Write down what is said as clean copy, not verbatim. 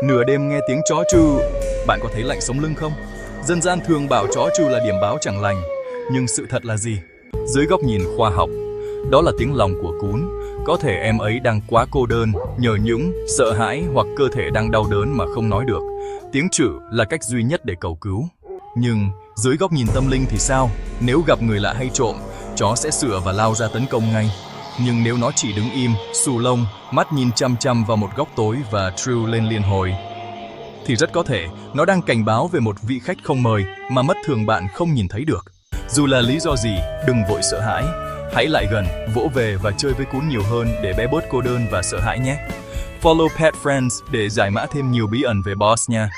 Nửa đêm nghe tiếng chó tru, bạn có thấy lạnh sống lưng không? Dân gian thường bảo chó tru là điểm báo chẳng lành, nhưng sự thật là gì? Dưới góc nhìn khoa học, đó là tiếng lòng của cún. Có thể em ấy đang quá cô đơn, nhờ nhũng, sợ hãi hoặc cơ thể đang đau đớn mà không nói được. Tiếng chữ là cách duy nhất để cầu cứu. Nhưng dưới góc nhìn tâm linh thì sao? Nếu gặp người lạ hay trộm, chó sẽ sủa và lao ra tấn công ngay. Nhưng nếu nó chỉ đứng im, xù lông, mắt nhìn chăm chăm vào một góc tối và tru lên liên hồi, thì rất có thể nó đang cảnh báo về một vị khách không mời mà mất thường bạn không nhìn thấy được. Dù là lý do gì, đừng vội sợ hãi. Hãy lại gần, vỗ về và chơi với cún nhiều hơn để bé bớt cô đơn và sợ hãi nhé. Follow Pet Friends để giải mã thêm nhiều bí ẩn về Boss nha.